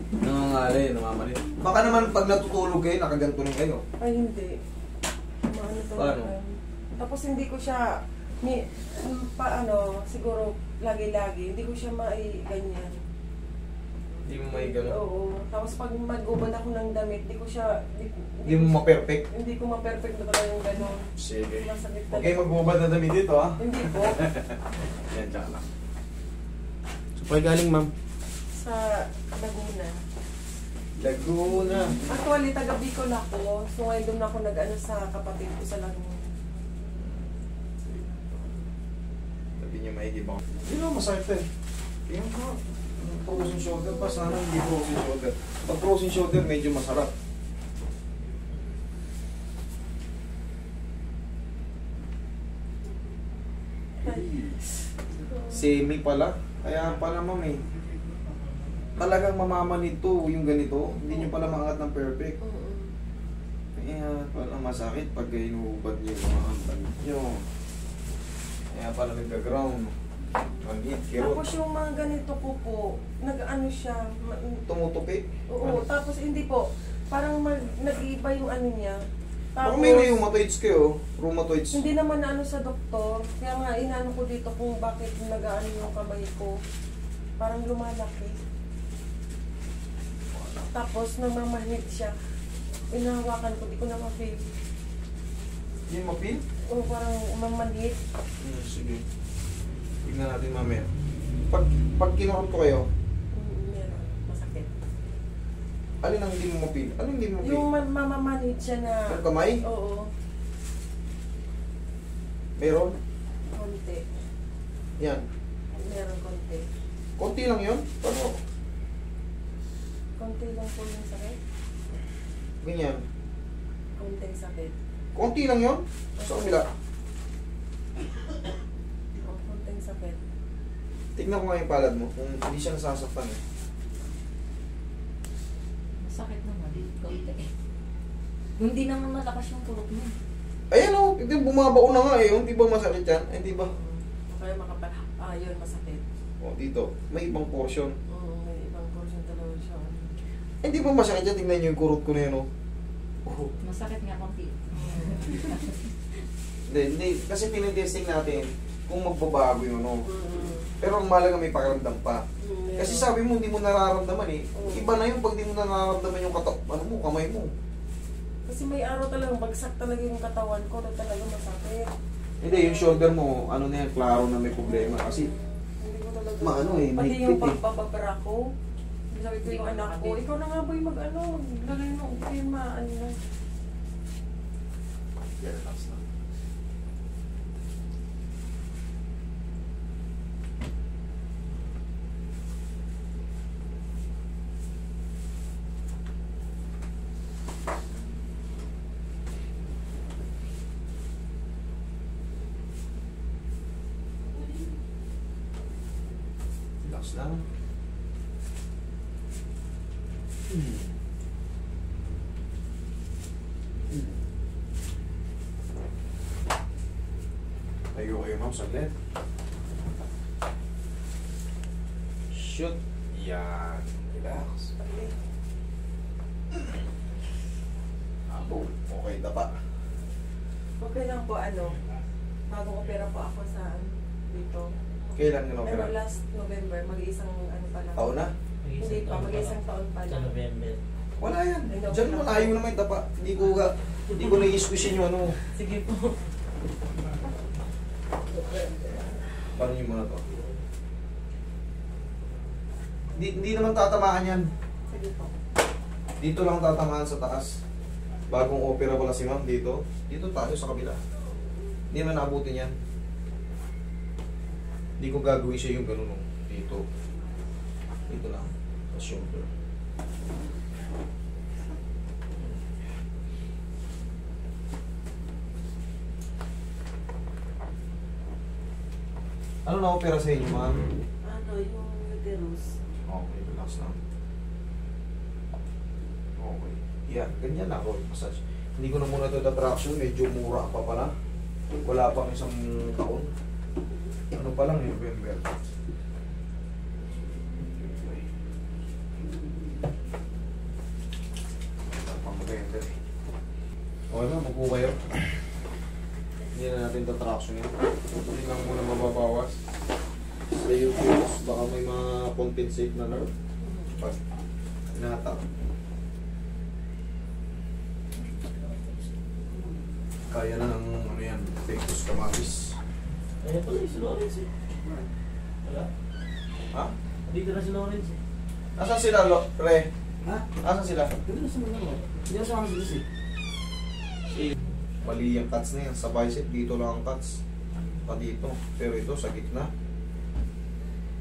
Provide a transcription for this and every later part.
Nangangalay, namamalit. Baka naman pag natutulog kayo, nakaganto rin kayo. Ay, hindi. Maano Paano? Tapos hindi ko siya, siguro, lagi-lagi, hindi ko siya ganyan. Hindi mo may gano'n? Oo. Tapos pag mag-ubad ako ng damit, hindi ko siya... Hindi mo ma-perfect? Hindi ko ma-perfect na talaga yung gano'n. Sige. Masakit talaga. Okay, mag-ubad na damit dito, ha? Hindi po. Yan, tsaka lang. So, pa'y galing, ma'am? Sa Laguna. Laguna. Actually, taga Bicol ako. So, ngayon doon ako nag-ano sa kapatid ko sa Laguna. Sabi niya maigi ba? Hindi naman masakit eh. Tingnan ko. Frozen shoulder pa, sana hindi frozen shoulder. Pag frozen shoulder, medyo masarap. Semi pala. Kaya pala, ma'am eh. Talagang mamamanid to, yung ganito. Hindi nyo pala maangat ng perfect. Kaya pala masakit pag inuubad nyo yung mga banit nyo. Kaya pala nagka-ground. Mangit, kirot. Tapos yung mga ganito ko po, nag-ano siya. Tumutupi? Oo, tapos hindi po. Parang nag-iiba yung ano niya. Baka Tapos, may rheumatoids kayo. Rheumatoids. hindi naman na ano sa doktor. Kaya nga inano ko dito kung bakit nag-ano yung kamay ko. Parang lumalaki. Tapos namamanhid siya. Inahawakan ko, di ko na ma-feel. Hindi mo feel? O parang mamanhid. Sige. Tignan natin mamaya. Pag kinakot ko kayo, Meron, masakit. alin ang hindi mo ma-feel? Ano hindi mo Yung ma-feel? mamamanhid siya na... Yung kamay? Oo, Meron? konti. Yan. Meron konti. Konti lang yun? Paano? Konti lang po yung sakit. Ganyan. Konting sakit. Konti lang yun? Sa kabila. Konting sakit. Tignan ko nga yung palad mo. Kung hindi siya nasasaktan eh. Masakit naman. Konti. Hindi naman malakas yung kurot mo. Ayan o. Ito bumabao na nga eh. Hindi ba masakit yan? Ay, hindi ba? Kaya yun, masakit. O, dito. May ibang portion. May ibang portion talaga siya. Ay, hindi ba masakit yan? Tignan nyo yung kurot ko na yun o. Oh. Masakit nga konti. Hindi. Kasi tinitesting natin kung magbabago yun o. Pero ang mahalaga may pakiramdam pa. Kasi sabi mo hindi mo nararamdaman eh. Iba na yung pag hindi mo nararamdaman yung kamay mo. Kasi may araw talagang bagsak talaga yung katawan ko na talaga masakit. Hindi, yung shoulder mo, ano na yan, klaro na may problema. Kasi, Hindi ko talaga. maano eh, Pati mahigpit yung eh. pagpapabara ko. Sabi ko yung anak ko, ikaw na nga ba yung mag-ano, maglagay mo, okay, maano na. Relax na. Relax lang. Tayo kayo ma'am, saglit. Shoot. Yan. Relax. Abo. Okay, dapa. Okay lang po, bagong opera po ako sa dito. Kailan nyo Pero na last November, mag-iisang pa lang. Taon na? Hindi pa, mag-iisang taon pa Sa lang. November. Wala yan. Diyan malayo naman yung dapa. Hindi ko na-i-squishin yung ano. Sige po. Paano yung mga to? Hindi naman tatamaan yan. Sige po. Dito lang tatamaan sa taas. Bagong opera pala si ma'am dito. Dito tayo sa kabila. Hindi naman naabutin yan. Hindi ko gagawin siya yung ganun. Dito. Dito lang. Sa shoulder. Ano na opera sa inyo, ma'am? Yung uterus. Okay, relax lang. Okay. Yan, ganyan lang ako. Massage. Hindi ko na muna ito traction. Medyo mura pa pala. Wala pang isang taon. Ano pa lang, November. Upo kayo. Hindi na natin tatraction yan. Hindi lang muna mababawas. Sa uterus, baka may ma-compensate na nerve. Pag inatak. Kaya na ng ano yan, pectus capitis. Ayan pala si Lawrence eh. Wala. Ha? Dito na si Lawrence eh. Asan sila, Re? Ha? Asan sila? Dito na sa mga Hindi na sa mga silis eh. Mali yung cuts na yan. Sa bicep, dito lang ang cuts. Pa dito. Pero ito, sa gitna.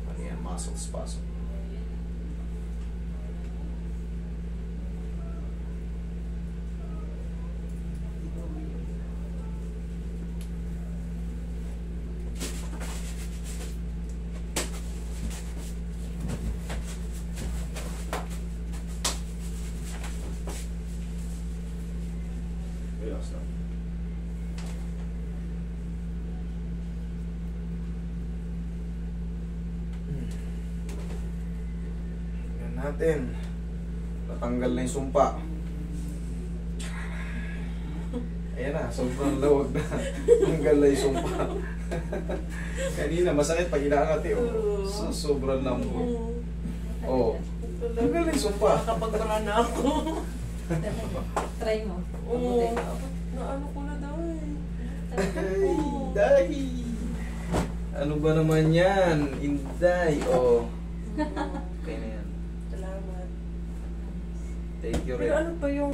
Ano yan, muscle spasm. Relax lang. Yan natin. Natanggal na yung sumpa. Ayan na, sobrang lawag na. Tanggal na yung sumpa. Kanina, masakit pag inaangat eh. Oh. Sobrang lambot. Oh. Tanggal na yung sumpa. Nakapagdara na ako. Try mo. Oo. Mabuti. Naano ko na daw eh. Ay, Inday! Ano ba naman yan? Inday, oh. Okay na yan. Salamat. Thank you, Pero Red. ano pa yung